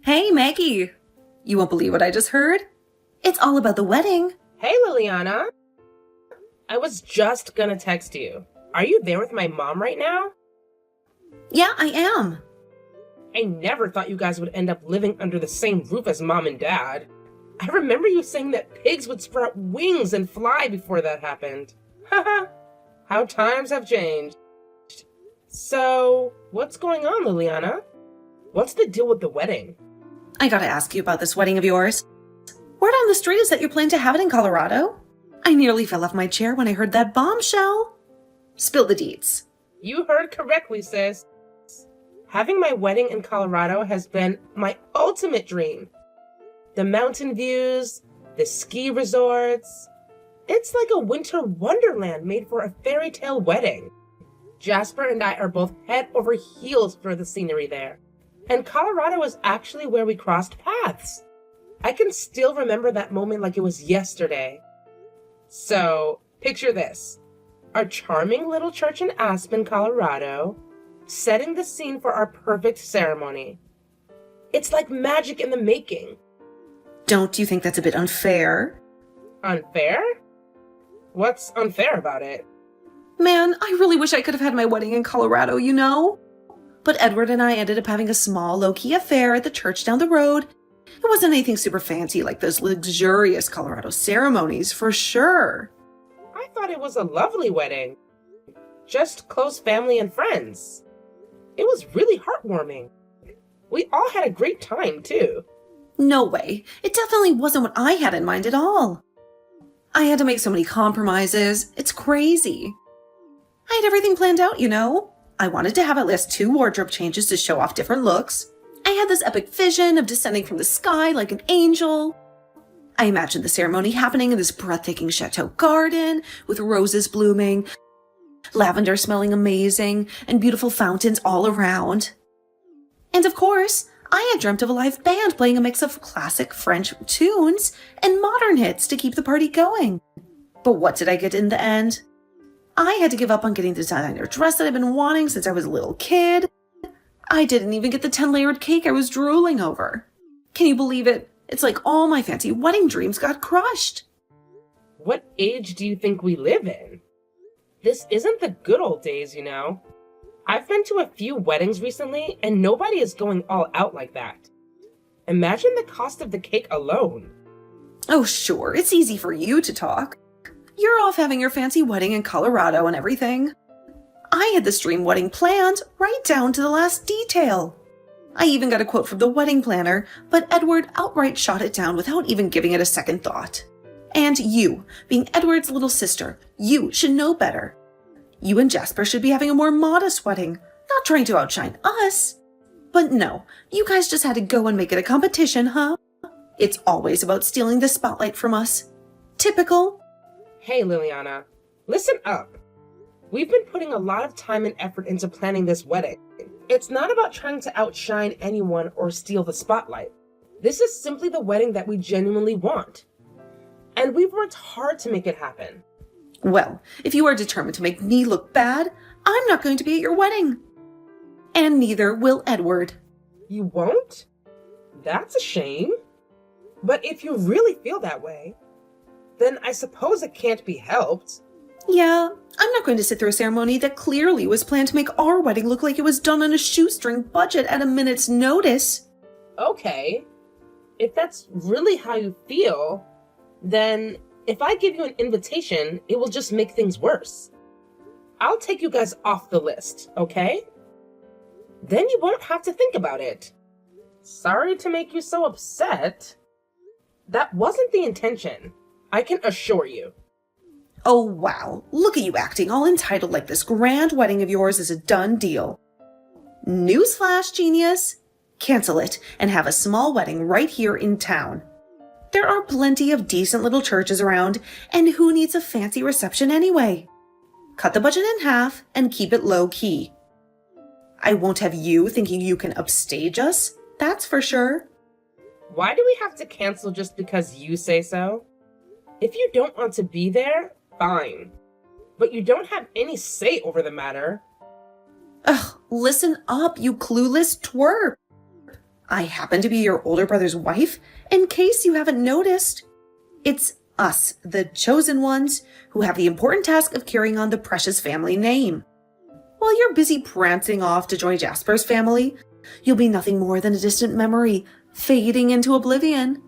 Hey, Maggie. You won't believe what I just heard. It's all about the wedding. Hey, Liliana. I was just gonna text you. Are you there with my mom right now? Yeah, I am. I never thought you guys would end up living under the same roof as mom and dad. I remember you saying that pigs would sprout wings and fly before that happened. Haha, how times have changed. So, what's going on, Liliana? What's the deal with the wedding? I gotta ask you about this wedding of yours. Word on the street is that you're planning to have it in Colorado. I nearly fell off my chair when I heard that bombshell. Spill the deets. You heard correctly, sis. Having my wedding in Colorado has been my ultimate dream. The mountain views, the ski resorts. It's like a winter wonderland made for a fairy tale wedding. Jasper and I are both head over heels for the scenery there. And Colorado is actually where we crossed paths. I can still remember that moment like it was yesterday. So, picture this. Our charming little church in Aspen, Colorado, setting the scene for our perfect ceremony. It's like magic in the making. Don't you think that's a bit unfair? Unfair? What's unfair about it? Man, I really wish I could have had my wedding in Colorado, you know? But Edward and I ended up having a small, low-key affair at the church down the road. It wasn't anything super fancy like those luxurious Colorado ceremonies, for sure. I thought it was a lovely wedding. Just close family and friends. It was really heartwarming. We all had a great time, too. No way. It definitely wasn't what I had in mind at all. I had to make so many compromises. It's crazy. I had everything planned out, you know? I wanted to have at least 2 wardrobe changes to show off different looks. I had this epic vision of descending from the sky like an angel. I imagined the ceremony happening in this breathtaking chateau garden with roses blooming, lavender smelling amazing, and beautiful fountains all around. And of course, I had dreamt of a live band playing a mix of classic French tunes and modern hits to keep the party going. But what did I get in the end? I had to give up on getting the designer dress that I've been wanting since I was a little kid. I didn't even get the 10-layered cake I was drooling over. Can you believe it? It's like all my fancy wedding dreams got crushed. What age do you think we live in? This isn't the good old days, you know. I've been to a few weddings recently, and nobody is going all out like that. Imagine the cost of the cake alone. Oh, sure, it's easy for you to talk. You're off having your fancy wedding in Colorado and everything. I had this dream wedding planned right down to the last detail. I even got a quote from the wedding planner, but Edward outright shot it down without even giving it a second thought. And you, being Edward's little sister, you should know better. You and Jasper should be having a more modest wedding, not trying to outshine us. But no, you guys just had to go and make it a competition, huh? It's always about stealing the spotlight from us. Typical. Hey, Liliana, listen up. We've been putting a lot of time and effort into planning this wedding. It's not about trying to outshine anyone or steal the spotlight. This is simply the wedding that we genuinely want. And we've worked hard to make it happen. Well, if you are determined to make me look bad, I'm not going to be at your wedding. And neither will Edward. You won't? That's a shame. But if you really feel that way, then I suppose it can't be helped. Yeah, I'm not going to sit through a ceremony that clearly was planned to make our wedding look like it was done on a shoestring budget at a minute's notice. Okay, if that's really how you feel, then if I give you an invitation, it will just make things worse. I'll take you guys off the list, okay? Then you won't have to think about it. Sorry to make you so upset. That wasn't the intention, I can assure you. Oh wow, look at you acting all entitled like this grand wedding of yours is a done deal. Newsflash, genius! Cancel it and have a small wedding right here in town. There are plenty of decent little churches around, and who needs a fancy reception anyway? Cut the budget in half and keep it low key. I won't have you thinking you can upstage us, that's for sure. Why do we have to cancel just because you say so? If you don't want to be there, fine. But you don't have any say over the matter. Ugh, listen up, you clueless twerp. I happen to be your older brother's wife, in case you haven't noticed. It's us, the chosen ones, who have the important task of carrying on the precious family name. While you're busy prancing off to join Jasper's family, you'll be nothing more than a distant memory, fading into oblivion.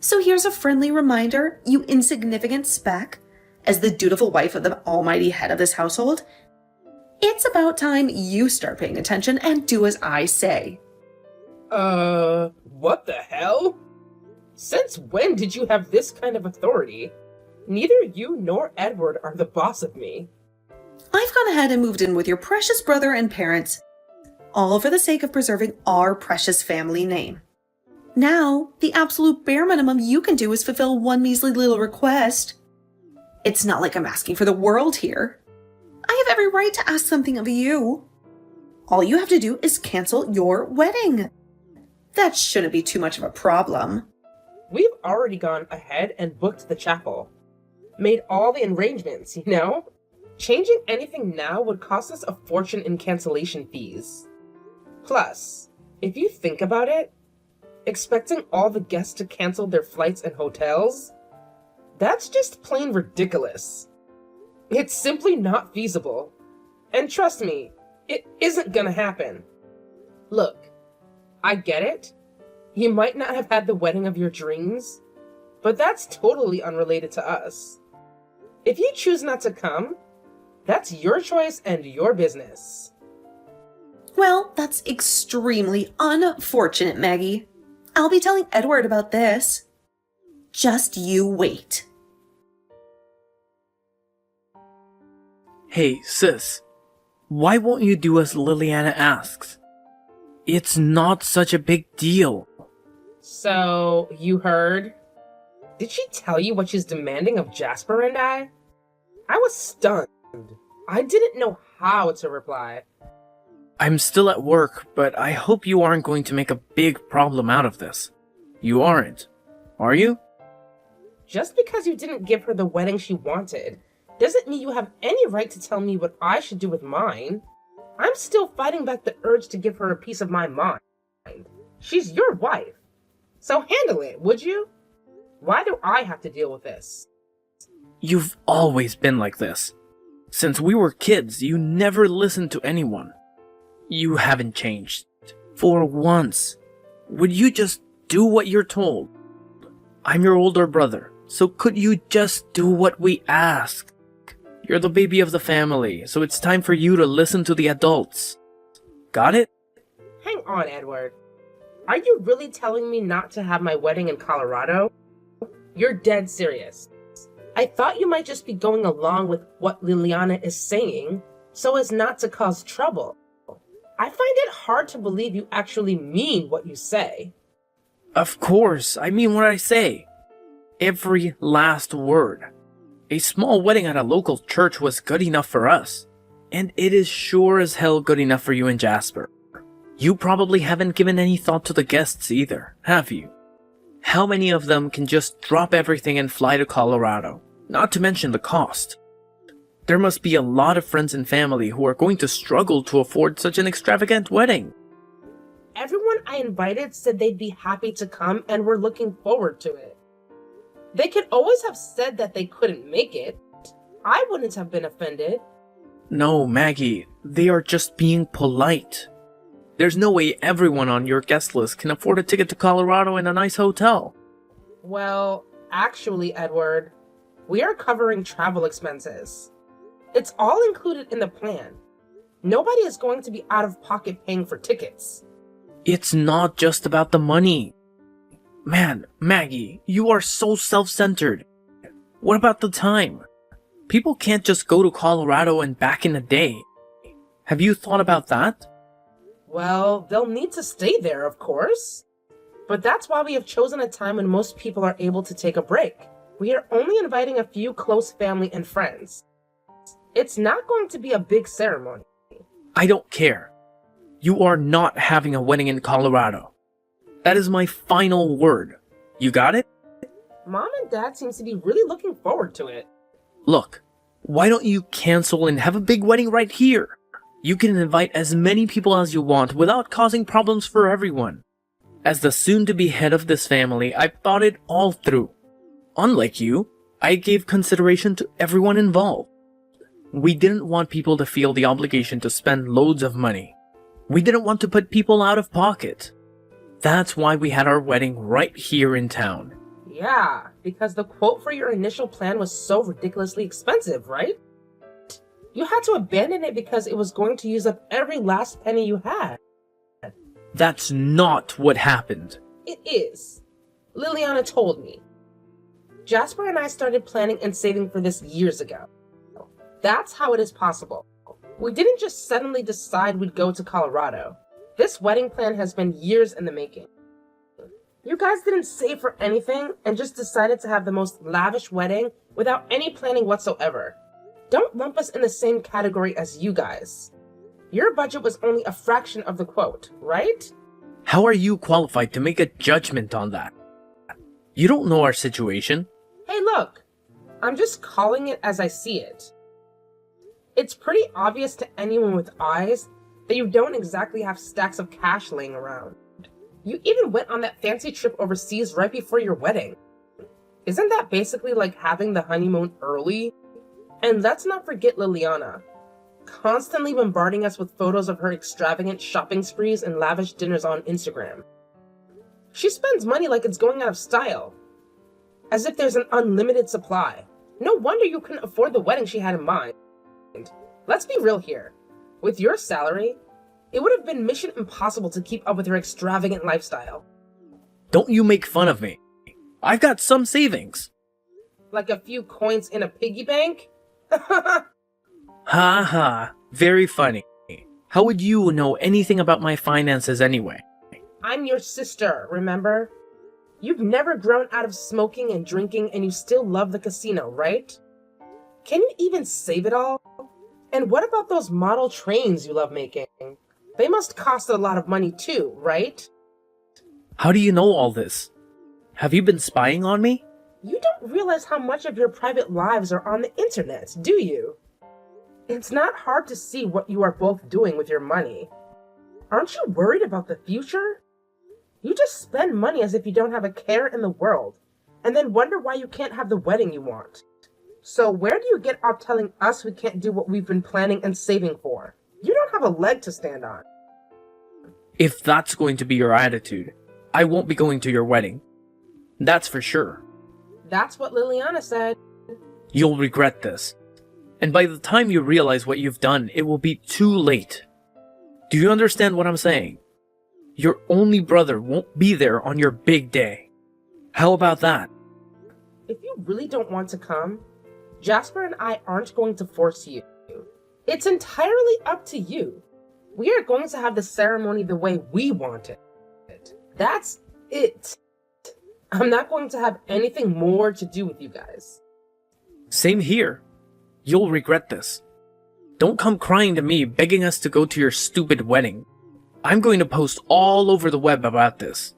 So here's a friendly reminder, you insignificant speck, as the dutiful wife of the almighty head of this household, it's about time you start paying attention and do as I say. What the hell? Since when did you have this kind of authority? Neither you nor Edward are the boss of me. I've gone ahead and moved in with your precious brother and parents, all for the sake of preserving our precious family name. Now, the absolute bare minimum you can do is fulfill one measly little request. It's not like I'm asking for the world here. I have every right to ask something of you. All you have to do is cancel your wedding. That shouldn't be too much of a problem. We've already gone ahead and booked the chapel. Made all the arrangements, you know? Changing anything now would cost us a fortune in cancellation fees. Plus, if you think about it, expecting all the guests to cancel their flights and hotels, that's just plain ridiculous. It's simply not feasible. And trust me, it isn't gonna happen. Look, I get it. You might not have had the wedding of your dreams, but that's totally unrelated to us. If you choose not to come, that's your choice and your business. Well, that's extremely unfortunate, Maggie. I'll be telling Edward about this. Just you wait. Hey, sis. Why won't you do as Liliana asks? It's not such a big deal. So, you heard? Did she tell you what she's demanding of Jasper and I? I was stunned. I didn't know how to reply. I'm still at work, but I hope you aren't going to make a big problem out of this. You aren't, are you? Just because you didn't give her the wedding she wanted, doesn't mean you have any right to tell me what I should do with mine. I'm still fighting back the urge to give her a piece of my mind. She's your wife. So handle it, would you? Why do I have to deal with this? You've always been like this. Since we were kids, you never listened to anyone. You haven't changed. For once. Would you just do what you're told? I'm your older brother, so could you just do what we ask? You're the baby of the family, so it's time for you to listen to the adults. Got it? Hang on, Edward. Are you really telling me not to have my wedding in Colorado? You're dead serious. I thought you might just be going along with what Liliana is saying, so as not to cause trouble. I find it hard to believe you actually mean what you say. Of course, I mean what I say. Every last word. A small wedding at a local church was good enough for us. And it is sure as hell good enough for you and Jasper. You probably haven't given any thought to the guests either, have you? How many of them can just drop everything and fly to Colorado? Not to mention the cost. There must be a lot of friends and family who are going to struggle to afford such an extravagant wedding. Everyone I invited said they'd be happy to come and were looking forward to it. They could always have said that they couldn't make it. I wouldn't have been offended. No, Maggie, they are just being polite. There's no way everyone on your guest list can afford a ticket to Colorado in a nice hotel. Well, actually, Edward, we are covering travel expenses. It's all included in the plan. Nobody is going to be out of pocket paying for tickets. It's not just about the money. Man, Maggie, you are so self-centered. What about the time? People can't just go to Colorado and back in a day. Have you thought about that? Well, they'll need to stay there, of course. But that's why we have chosen a time when most people are able to take a break. We are only inviting a few close family and friends. It's not going to be a big ceremony. I don't care. You are not having a wedding in Colorado. That is my final word. You got it? Mom and Dad seem to be really looking forward to it. Look, why don't you cancel and have a big wedding right here? You can invite as many people as you want without causing problems for everyone. As the soon-to-be head of this family, I've thought it all through. Unlike you, I gave consideration to everyone involved. We didn't want people to feel the obligation to spend loads of money. We didn't want to put people out of pocket. That's why we had our wedding right here in town. Yeah, because the quote for your initial plan was so ridiculously expensive, right? You had to abandon it because it was going to use up every last penny you had. That's not what happened. It is. Liliana told me. Jasper and I started planning and saving for this years ago. That's how it is possible. We didn't just suddenly decide we'd go to Colorado. This wedding plan has been years in the making. You guys didn't save for anything and just decided to have the most lavish wedding without any planning whatsoever. Don't lump us in the same category as you guys. Your budget was only a fraction of the quote, right? How are you qualified to make a judgment on that? You don't know our situation. Hey, look, I'm just calling it as I see it. It's pretty obvious to anyone with eyes that you don't exactly have stacks of cash laying around. You even went on that fancy trip overseas right before your wedding. Isn't that basically like having the honeymoon early? And let's not forget Liliana, constantly bombarding us with photos of her extravagant shopping sprees and lavish dinners on Instagram. She spends money like it's going out of style, as if there's an unlimited supply. No wonder you couldn't afford the wedding she had in mind. Let's be real here. With your salary, it would have been mission impossible to keep up with her extravagant lifestyle. Don't you make fun of me. I've got some savings. Like a few coins in a piggy bank? Ha ha, very funny. How would you know anything about my finances anyway? I'm your sister, remember? You've never grown out of smoking and drinking and you still love the casino, right? Can you even save it all? And what about those model trains you love making? They must cost a lot of money too, right? How do you know all this? Have you been spying on me? You don't realize how much of your private lives are on the internet, do you? It's not hard to see what you are both doing with your money. Aren't you worried about the future? You just spend money as if you don't have a care in the world, and then wonder why you can't have the wedding you want. So where do you get off telling us we can't do what we've been planning and saving for? You don't have a leg to stand on. If that's going to be your attitude, I won't be going to your wedding. That's for sure. That's what Liliana said. You'll regret this. And by the time you realize what you've done, it will be too late. Do you understand what I'm saying? Your only brother won't be there on your big day. How about that? If you really don't want to come, Jasper and I aren't going to force you. It's entirely up to you. We are going to have the ceremony the way we want it. That's it. I'm not going to have anything more to do with you guys. Same here. You'll regret this. Don't come crying to me begging us to go to your stupid wedding. I'm going to post all over the web about this.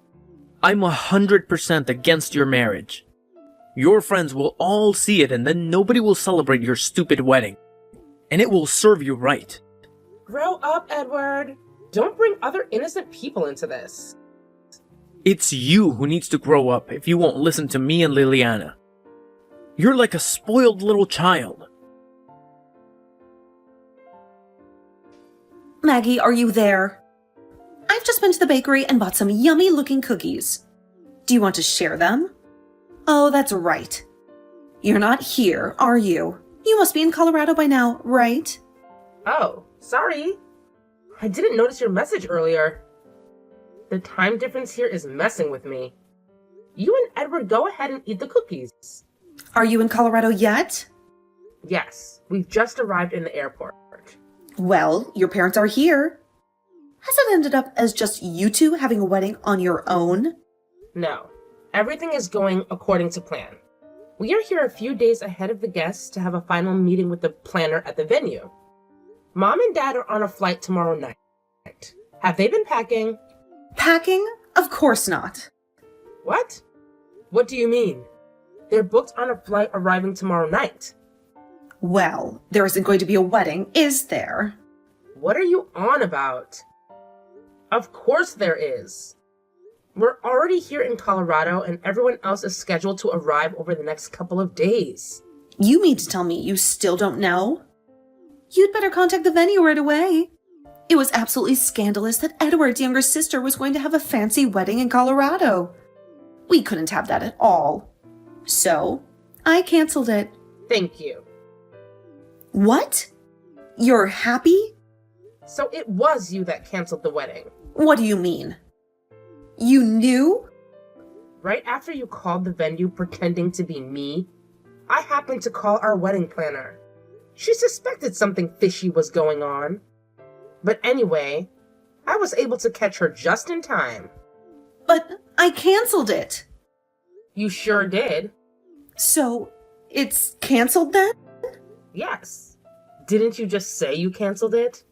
I'm 100% against your marriage. Your friends will all see it and then nobody will celebrate your stupid wedding. And it will serve you right. Grow up, Edward. Don't bring other innocent people into this. It's you who needs to grow up if you won't listen to me and Liliana. You're like a spoiled little child. Maggie, are you there? I've just been to the bakery and bought some yummy-looking cookies. Do you want to share them? Oh, that's right. You're not here, are you? You must be in Colorado by now, right? Oh, sorry. I didn't notice your message earlier. The time difference here is messing with me. You and Edward go ahead and eat the cookies. Are you in Colorado yet? Yes, we've just arrived in the airport. Well, your parents are here. Has it ended up as just you two having a wedding on your own? No, everything is going according to plan. We are here a few days ahead of the guests to have a final meeting with the planner at the venue. Mom and Dad are on a flight tomorrow night. Have they been packing? Packing? Of course not. What? What do you mean? They're booked on a flight arriving tomorrow night. Well, there isn't going to be a wedding, is there? What are you on about? Of course there is. We're already here in Colorado, and everyone else is scheduled to arrive over the next couple of days. You mean to tell me you still don't know? You'd better contact the venue right away. It was absolutely scandalous that Edward's younger sister was going to have a fancy wedding in Colorado. We couldn't have that at all. So, I canceled it. Thank you. What? You're happy? So it was you that canceled the wedding. What do you mean? You knew? Right after you called the venue pretending to be me, I happened to call our wedding planner. She suspected something fishy was going on. But anyway, I was able to catch her just in time. But I canceled it. You sure did. So, it's canceled then? Yes. Didn't you just say you canceled it?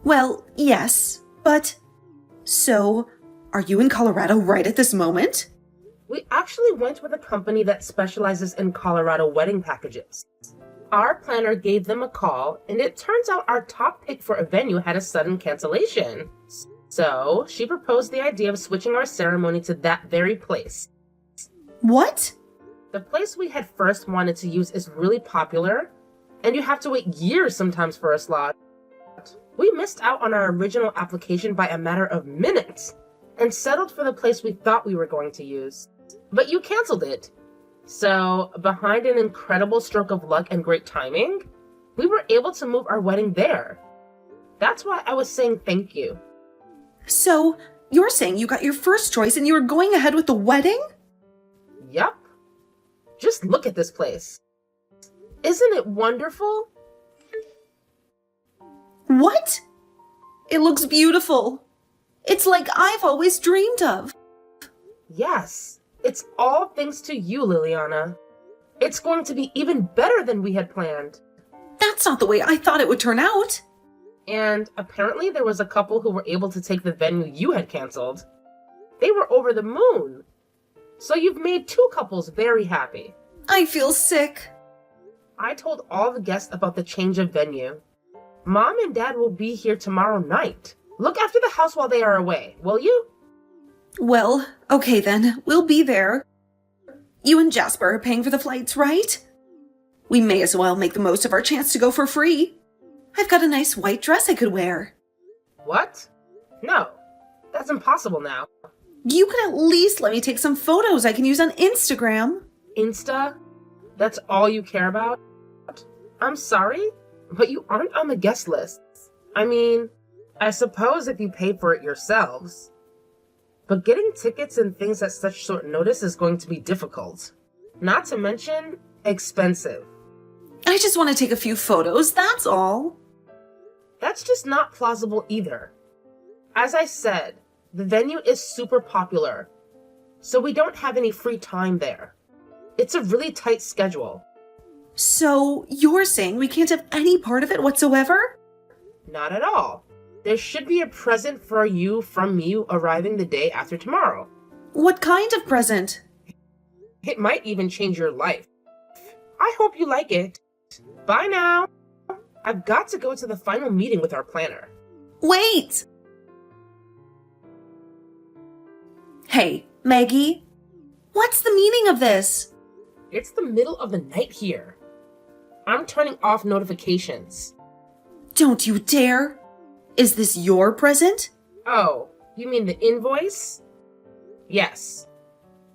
Well, yes, but... So, are you in Colorado right at this moment? We actually went with a company that specializes in Colorado wedding packages. Our planner gave them a call, and it turns out our top pick for a venue had a sudden cancellation. So, she proposed the idea of switching our ceremony to that very place. What? The place we had first wanted to use is really popular, and you have to wait years sometimes for a slot. We missed out on our original application by a matter of minutes, and settled for the place we thought we were going to use. But you canceled it. So, behind an incredible stroke of luck and great timing, we were able to move our wedding there. That's why I was saying thank you. So, you're saying you got your first choice and you were going ahead with the wedding? Yup. Just look at this place. Isn't it wonderful? What? It looks beautiful. It's like I've always dreamed of. Yes. It's all thanks to you, Liliana. It's going to be even better than we had planned. That's not the way I thought it would turn out. And apparently there was a couple who were able to take the venue you had canceled. They were over the moon. So you've made two couples very happy. I feel sick. I told all the guests about the change of venue. Mom and Dad will be here tomorrow night. Look after the house while they are away, will you? Well, okay then, we'll be there. You and Jasper are paying for the flights, right? We may as well make the most of our chance to go for free. I've got a nice white dress I could wear. What? No, that's impossible now. You could at least let me take some photos I can use on Instagram. Insta? That's all you care about? I'm sorry, but you aren't on the guest list. I mean, I suppose if you pay for it yourselves. But getting tickets and things at such short notice is going to be difficult. Not to mention, expensive. I just want to take a few photos, that's all. That's just not plausible either. As I said, the venue is super popular, so we don't have any free time there. It's a really tight schedule. So, you're saying we can't have any part of it whatsoever? Not at all. There should be a present for you from me arriving the day after tomorrow. What kind of present? It might even change your life. I hope you like it. Bye now. I've got to go to the final meeting with our planner. Wait! Hey, Maggie. What's the meaning of this? It's the middle of the night here. I'm turning off notifications. Don't you dare! Is this your present? Oh, you mean the invoice? Yes.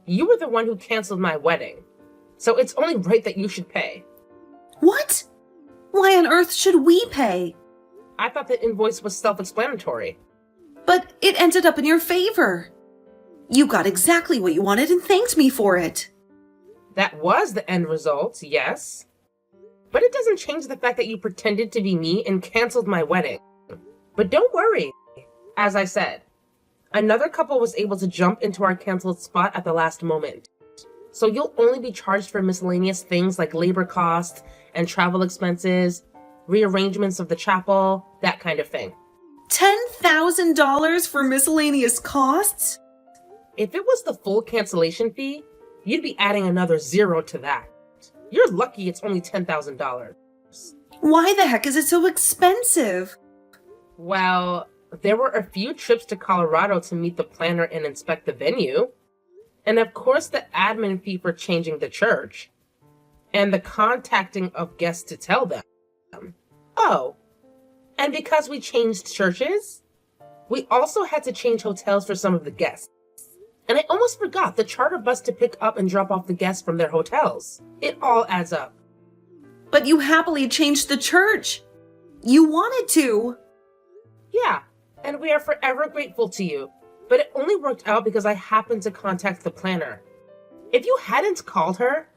You were the one who canceled my wedding, so it's only right that you should pay. What? Why on earth should we pay? I thought the invoice was self-explanatory. But it ended up in your favor. You got exactly what you wanted and thanked me for it. That was the end result, yes. But it doesn't change the fact that you pretended to be me and canceled my wedding. But don't worry. As I said, another couple was able to jump into our canceled spot at the last moment. So you'll only be charged for miscellaneous things like labor costs and travel expenses, rearrangements of the chapel, that kind of thing. $10,000 for miscellaneous costs? If it was the full cancellation fee, you'd be adding another zero to that. You're lucky it's only $10,000. Why the heck is it so expensive? Well, There were a few trips to Colorado to meet the planner and inspect the venue. And of course, the admin fee for changing the church. And the contacting of guests to tell them. Oh, and because we changed churches, we also had to change hotels for some of the guests. And I almost forgot the charter bus to pick up and drop off the guests from their hotels. It all adds up. But you happily changed the church. You wanted to. Yeah, and we are forever grateful to you. But it only worked out because I happened to contact the planner. If you hadn't called her,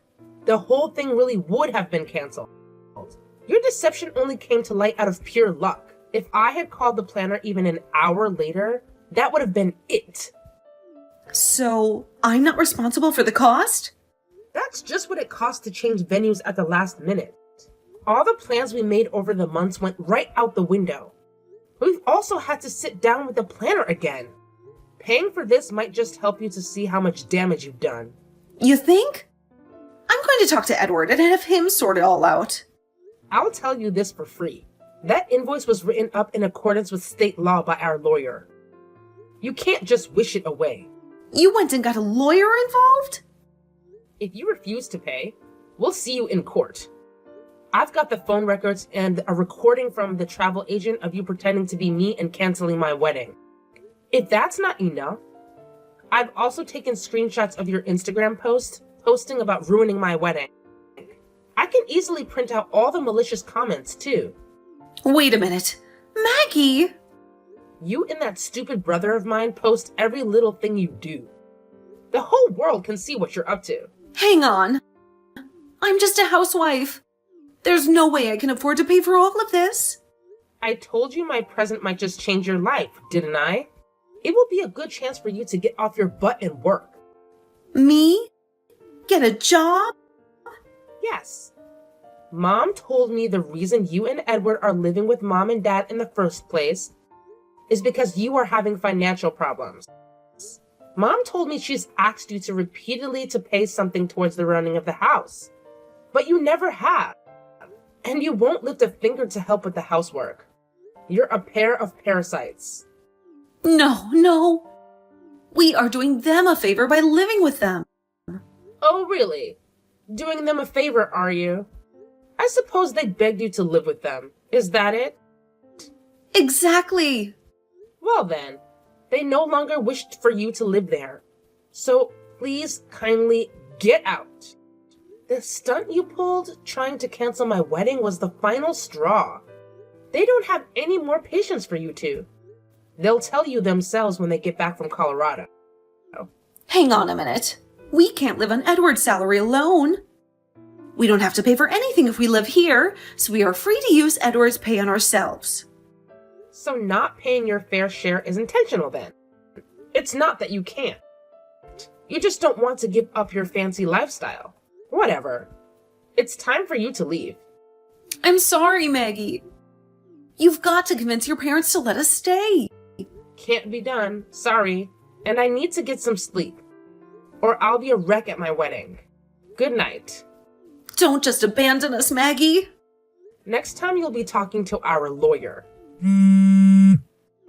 the whole thing really would have been canceled. Your deception only came to light out of pure luck. If I had called the planner even an hour later, that would have been it. So, I'm not responsible for the cost? That's just what it cost to change venues at the last minute. All the plans we made over the months went right out the window. We've also had to sit down with the planner again. Paying for this might just help you to see how much damage you've done. You think? I'm going to talk to Edward and have him sort it all out. I'll tell you this for free. That invoice was written up in accordance with state law by our lawyer. You can't just wish it away. You went and got a lawyer involved? If you refuse to pay, we'll see you in court. I've got the phone records and a recording from the travel agent of you pretending to be me and canceling my wedding. If that's not enough, I've also taken screenshots of your Instagram post posting about ruining my wedding. I can easily print out all the malicious comments too. Wait a minute. Maggie! You and that stupid brother of mine post every little thing you do. The whole world can see what you're up to. Hang on. I'm just a housewife. There's no way I can afford to pay for all of this. I told you my present might just change your life, didn't I? It will be a good chance for you to get off your butt and work. Me? Get a job? Yes. Mom told me the reason you and Edward are living with Mom and Dad in the first place is because you are having financial problems. Mom told me she's asked you to repeatedly to pay something towards the running of the house, but you never have. And you won't lift a finger to help with the housework. You're a pair of parasites. No. We are doing them a favor by living with them. Oh, really? Doing them a favor, are you? I suppose they begged you to live with them. Is that it? Exactly. Well then, they no longer wished for you to live there. So please kindly get out. The stunt you pulled trying to cancel my wedding was the final straw. They don't have any more patience for you two. They'll tell you themselves when they get back from Colorado. Hang on a minute. We can't live on Edward's salary alone. We don't have to pay for anything if we live here, so we are free to use Edward's pay on ourselves. So not paying your fair share is intentional then. It's not that you can't. You just don't want to give up your fancy lifestyle. Whatever. It's time for you to leave. I'm sorry, Maggie. You've got to convince your parents to let us stay. Can't be done. Sorry. And I need to get some sleep. Or I'll be a wreck at my wedding. Good night. Don't just abandon us, Maggie. Next time you'll be talking to our lawyer.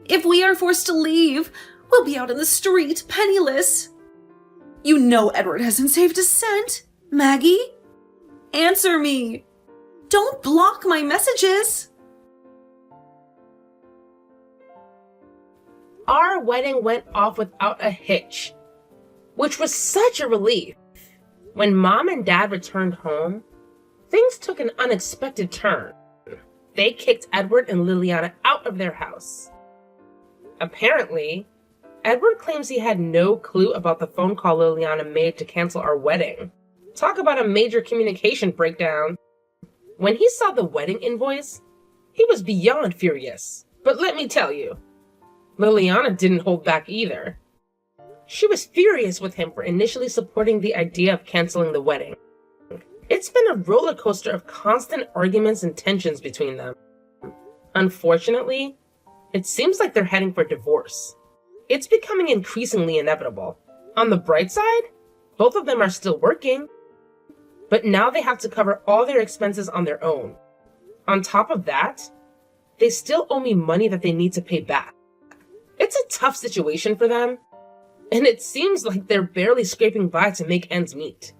If we are forced to leave, we'll be out in the street, penniless. You know Edward hasn't saved a cent. Maggie? Answer me. Don't block my messages. Our wedding went off without a hitch, which was such a relief. When Mom and Dad returned home, things took an unexpected turn. They kicked Edward and Liliana out of their house. Apparently, Edward claims he had no clue about the phone call Liliana made to cancel our wedding. Talk about a major communication breakdown. When he saw the wedding invoice, he was beyond furious. But let me tell you, Liliana didn't hold back either. She was furious with him for initially supporting the idea of canceling the wedding. It's been a roller coaster of constant arguments and tensions between them. Unfortunately, it seems like they're heading for divorce. It's becoming increasingly inevitable. On the bright side, both of them are still working, but now they have to cover all their expenses on their own. On top of that, they still owe me money that they need to pay back. It's a tough situation for them, and it seems like they're barely scraping by to make ends meet.